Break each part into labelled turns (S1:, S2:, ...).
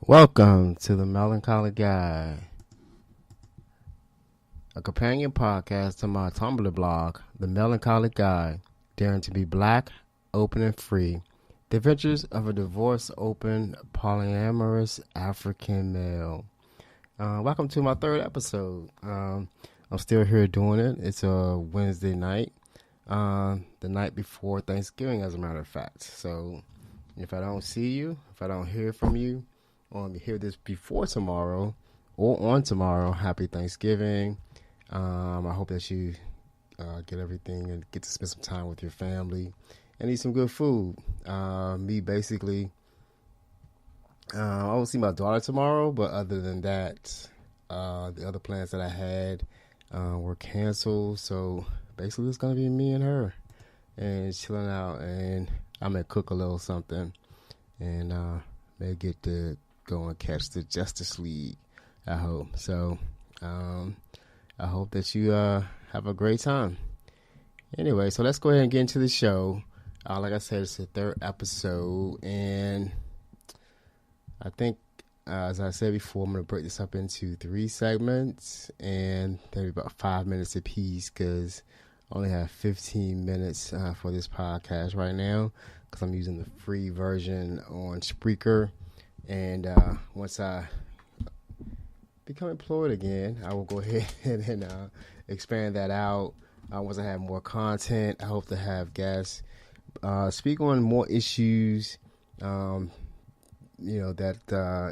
S1: Welcome to the Melancholy Guy, a companion podcast to my Tumblr blog, The Melancholy Guy, daring to be black, open, and free. The adventures of a divorced, open, polyamorous African male. Welcome to my third episode. I'm still here doing it. It's a Wednesday night, the night before Thanksgiving, as a matter of fact. So if I don't see you, if I don't hear from you, or hear this before tomorrow or on tomorrow, happy Thanksgiving. I hope that you get everything and get to spend some time with your family and eat some good food. Me, basically, I will see my daughter tomorrow, but other than that, the other plans that I had were canceled. So basically, it's going to be me and her and chilling out, and I may cook a little something and may get to go and catch the Justice League, I hope. So I hope that you have a great time. Anyway, so let's go ahead and get into the show. Like I said, it's the third episode, and I think, as I said before, I'm going to break this up into 3 segments, and they'll be about 5 minutes apiece, because I only have 15 minutes for this podcast right now, because I'm using the free version on Spreaker. And once I become employed again, I will go ahead and expand that out. Once I have more content, I hope to have guests speak on more issues, that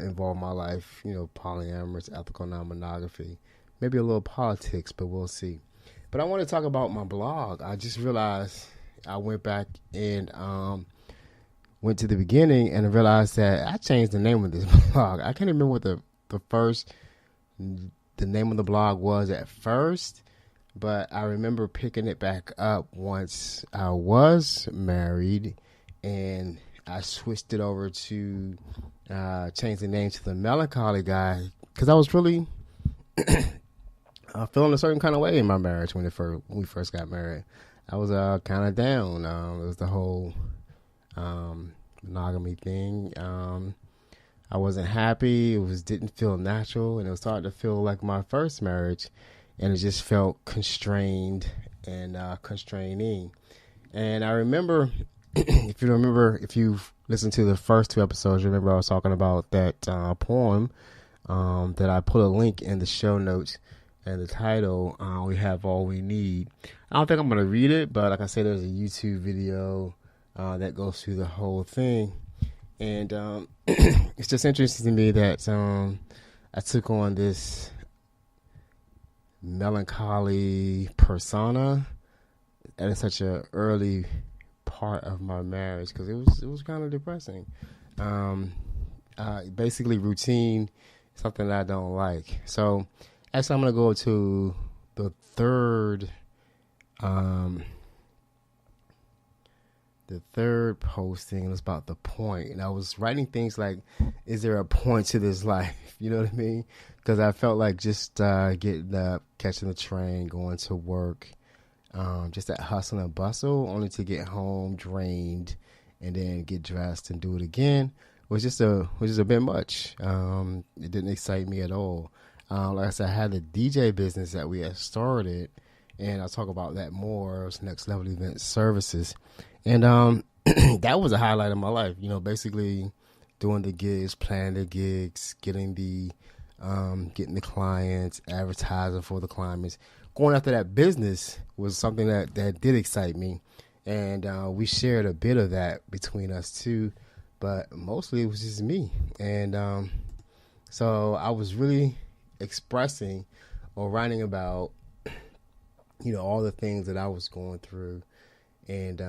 S1: involve my life. Polyamorous, ethical-nonmonogamy, maybe a little politics, but we'll see. But I want to talk about my blog. I just realized I went back and went to the beginning and realized that I changed the name of this blog. I can't remember what the name of the blog was at first, but I remember picking it back up once I was married, and I switched it over to change the name to the Melancholy Guy, because I was really feeling a certain kind of way in my marriage when we first got married. I was kind of down. It was the whole monogamy thing. I wasn't happy. It didn't feel natural, and it was starting to feel like my first marriage, and it just felt constrained and constraining. And I remember, if you've listened to the first 2 episodes, you remember I was talking about that poem that I put a link in the show notes, and the title, We Have All We Need. I don't think I'm going to read it, but like I said, there's a YouTube video that goes through the whole thing. And it's just interesting to me that I took on this melancholy persona at such an early part of my marriage, because it was kind of depressing. Basically, routine, something that I don't like. So actually, I'm going to go to the third posting, and it's about the point. And I was writing things like, is there a point to this life? You know what I mean? Because I felt like just getting up, catching the train, going to work, just that hustle and bustle, only to get home drained and then get dressed and do it again, was just a bit much. It didn't excite me at all. Like I said, I had the DJ business that we had started, and I'll talk about that more. It was Next Level Event Services. And that was a highlight of my life, basically doing the gigs, planning the gigs, getting the clients, advertising for the clients. Going after that business was something that did excite me. And we shared a bit of that between us two, but mostly it was just me. And so I was really expressing or writing about, all the things that I was going through. And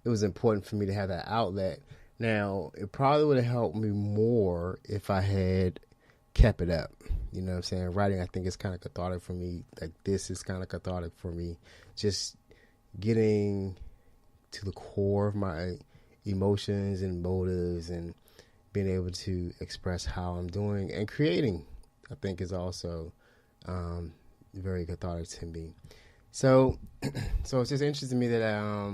S1: it was important for me to have that outlet. Now, it probably would have helped me more if I had kept it up. You know what I'm saying? Writing, I think, is kind of cathartic for me. Like, this is kind of cathartic for me. Just getting to the core of my emotions and motives and being able to express how I'm doing and creating, I think, is also very cathartic to me. So it's just interesting to me that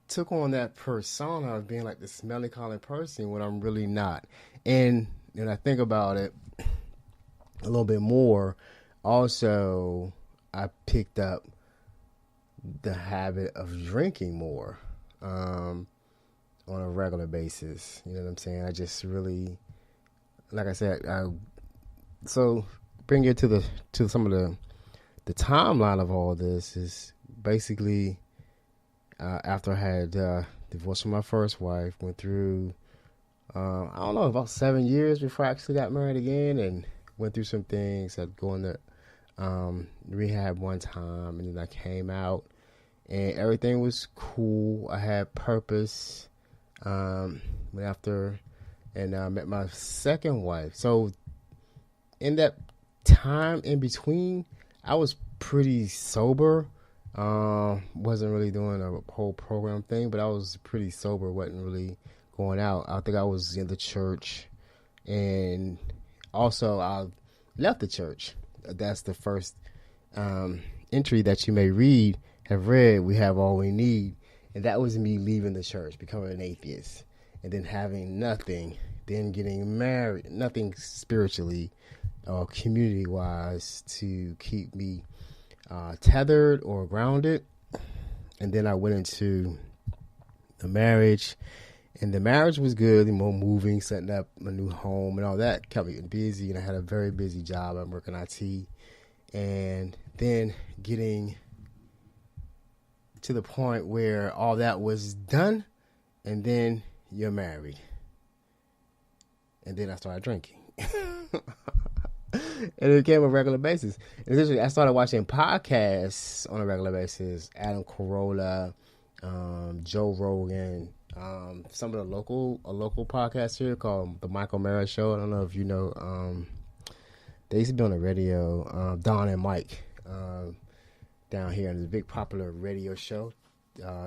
S1: took on that persona of being like this melancholy person when I'm really not. And when I think about it a little bit more, also I picked up the habit of drinking more on a regular basis. You know what I'm saying? I just really, like I said, so bring it to some of the timeline of all this is basically after I had divorced from my first wife, went through I don't know, about 7 years before I actually got married again, and went through some things. I'd go into rehab one time, and then I came out, and everything was cool. I had purpose. Went after, and I met my second wife. So in that time in between, I was pretty sober. Wasn't really doing a whole program thing, but I was pretty sober. Wasn't really going out. I think I was in the church, and also I left the church. That's the first entry that you may have read. We have all we need, and that was me leaving the church, becoming an atheist, and then having nothing, then getting married, nothing spiritually or community wise to keep me tethered or grounded. And then I went into the marriage, and the marriage was good. More moving, setting up a new home, and all that kept me busy. And I had a very busy job. I'm working IT, and then getting to the point where all that was done, and then you're married, and then I started drinking. And it became a regular basis. And essentially, I started watching podcasts on a regular basis. Adam Carolla, Joe Rogan, some of the local podcasts here called The Michael Mara Show. I don't know if you know. They used to be on the radio. Don and Mike down here, and it's a big popular radio show.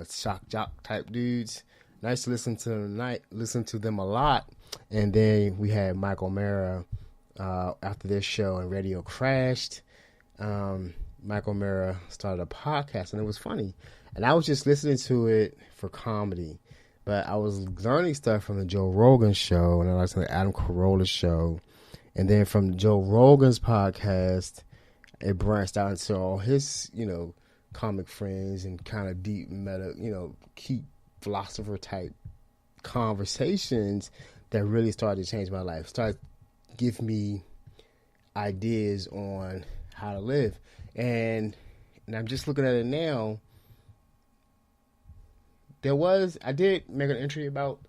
S1: Shock jock type dudes. Nice to listen to them a lot. And then we had Michael Mara. After this show and radio crashed, Michael Mara started a podcast, and it was funny. And I was just listening to it for comedy, but I was learning stuff from the Joe Rogan show, and I listened to the Adam Carolla show, and then from Joe Rogan's podcast, it branched out into all his, comic friends and kind of deep meta, key philosopher type conversations that really started to change my life. Started give me ideas on how to live, and I'm just looking at it now. I did make an entry about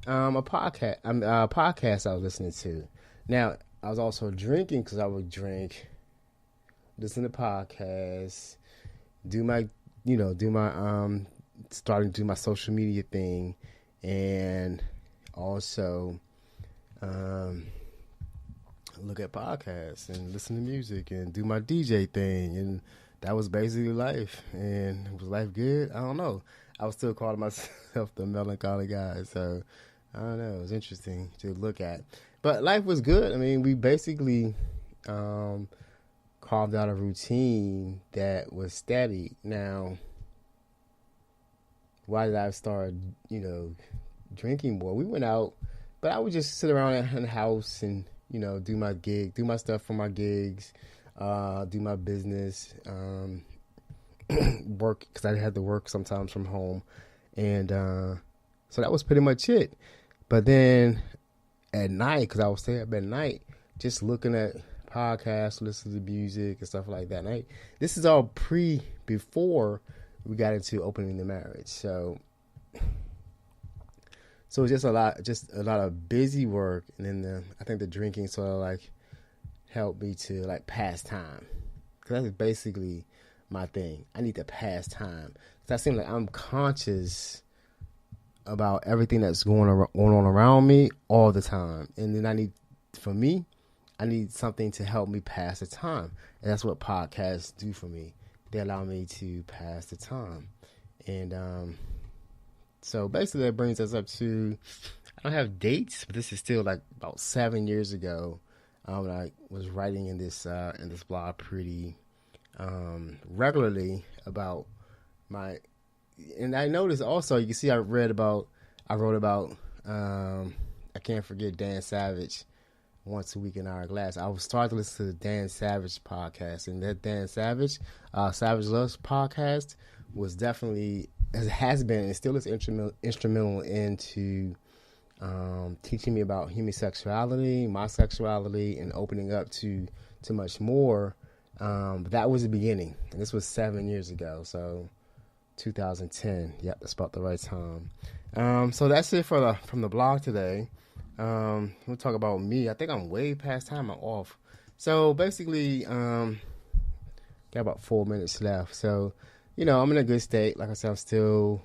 S1: a podcast I was listening to. Now I was also drinking because I would drink, listen to podcasts, starting to do my social media thing, and also look at podcasts and listen to music and do my DJ thing, and that was basically life. And was life good? I don't know. I was still calling myself the melancholy guy, so I don't know. It was interesting to look at, but life was good. I mean, we basically carved out a routine that was steady. Now, why did I start, drinking more? We went out, but I would just sit around in the house and do my gig, do my stuff for my gigs, do my business, work, because I had to work sometimes from home. And so that was pretty much it. But then at night, because I would stay up at night, just looking at podcasts, listening to music and stuff like that. And this is all before we got into opening the marriage. So it's just a lot of busy work, and then I think the drinking sort of helped me to pass time, because that's basically my thing. I need to pass time, because I seem like I'm conscious about everything that's going on around me all the time, and then I need something to help me pass the time, and that's what podcasts do for me. They allow me to pass the time, and so basically that brings us up to, I don't have dates, but this is still about 7 years ago, when I was writing in this blog pretty regularly about my and I noticed also, you can see I wrote about, I can't forget Dan Savage, Once a Week in Hourglass. I was starting to listen to the Dan Savage podcast, and that Dan Savage, Savage Loves podcast, was definitely, as it has been, and still is instrumental into teaching me about human sexuality, my sexuality, and opening up to much more. But that was the beginning, and this was 7 years ago, so 2010. Yep, that's about the right time. So that's it from the blog today. We'll talk about me. I think I'm way past time. I'm off. So basically, got about 4 minutes left. So, I'm in a good state. Like I said, I'm still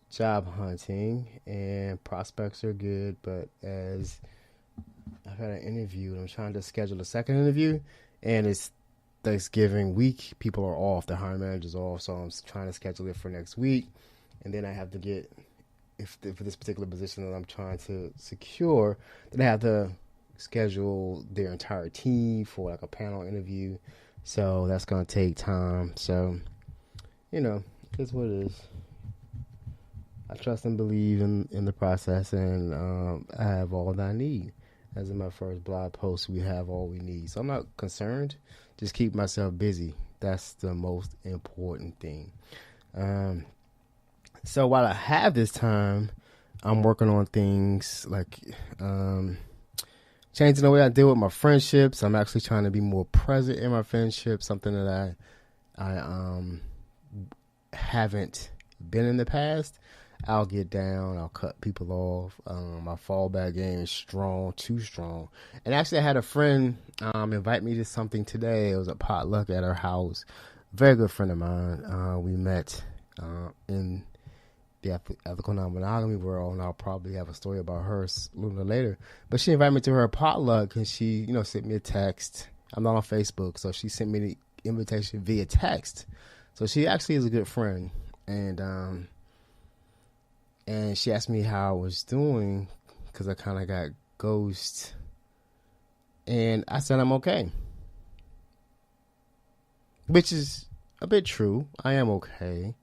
S1: job hunting, and prospects are good. But as I've had an interview, and I'm trying to schedule a second interview, and it's Thanksgiving week. People are off. The hiring manager's off, so I'm trying to schedule it for next week. And then I have to get, for this particular position that I'm trying to secure, then I have to schedule their entire team for like a panel interview. So that's going to take time. So, it's what it is. I trust and believe in the process, and I have all that I need. As in my first blog post, we have all we need. So I'm not concerned. Just keep myself busy. That's the most important thing. So while I have this time, I'm working on things like changing the way I deal with my friendships. I'm actually trying to be more present in my friendships, something that I haven't been in the past. I'll get down. I'll cut people off. My fallback game is strong, too strong. And actually, I had a friend invite me to something today. It was a potluck at her house. Very good friend of mine. We met in the ethical-nonmonogamy world, and I'll probably have a story about her a little bit later. But she invited me to her potluck, and she, sent me a text. I'm not on Facebook, so she sent me the invitation via text. So she actually is a good friend, and she asked me how I was doing because I kind of got ghosted. And I said I'm okay. Which is a bit true. I am okay.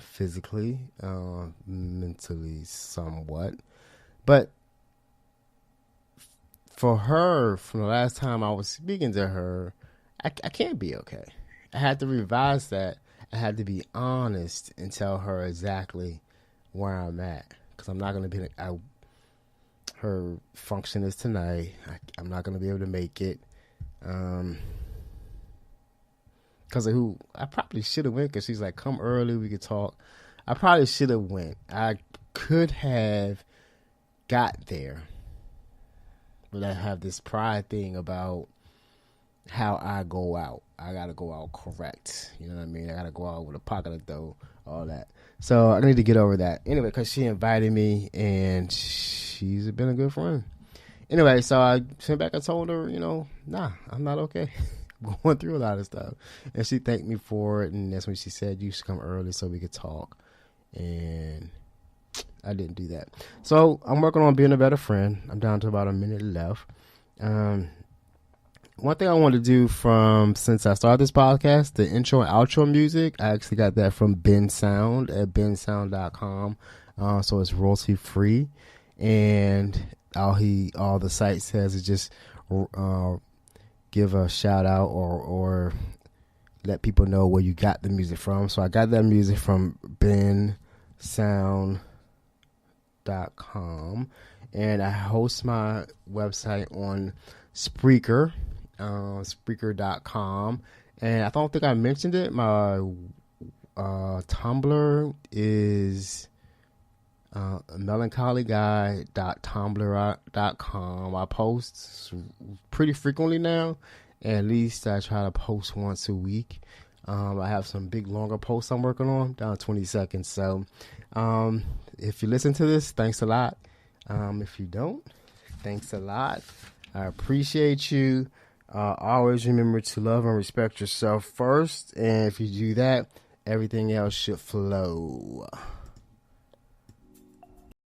S1: Physically, mentally, somewhat. But for her, from the last time I was speaking to her, I can't be okay. I had to revise that. I had to be honest and tell her exactly where I'm at, because I'm not going to be her function is tonight. I'm not going to be able to make it because of who I probably should have went, because she's like, come early, we could talk. I probably should have went. I could have got there, but I have this pride thing about how I go out. I got to go out correct. You know what I mean? I got to go out with a pocket of dough, all that. So I need to get over that. Anyway, because she invited me, and she's been a good friend. Anyway, so I sent back and told her, nah, I'm not okay. Going through a lot of stuff. And she thanked me for it, and that's when she said, you should come early so we could talk. And I didn't do that. So I'm working on being a better friend. I'm down to about a minute left. One thing I want to do since I started this podcast, the intro and outro music, I actually got that from Ben Sound at bensound.com. So it's royalty free. And all the site says is just give a shout out or let people know where you got the music from. So I got that music from bensound.com. And I host my website on Spreaker. Spreaker.com, and I don't think I mentioned it. My Tumblr is melancholyguy.tumblr.com. I post pretty frequently now, and at least I try to post once a week. I have some big longer posts I'm working on, down 20 seconds. So if you listen to this, thanks a lot. If you don't, thanks a lot. I appreciate you. Always remember to love and respect yourself first, and if you do that, everything else should flow.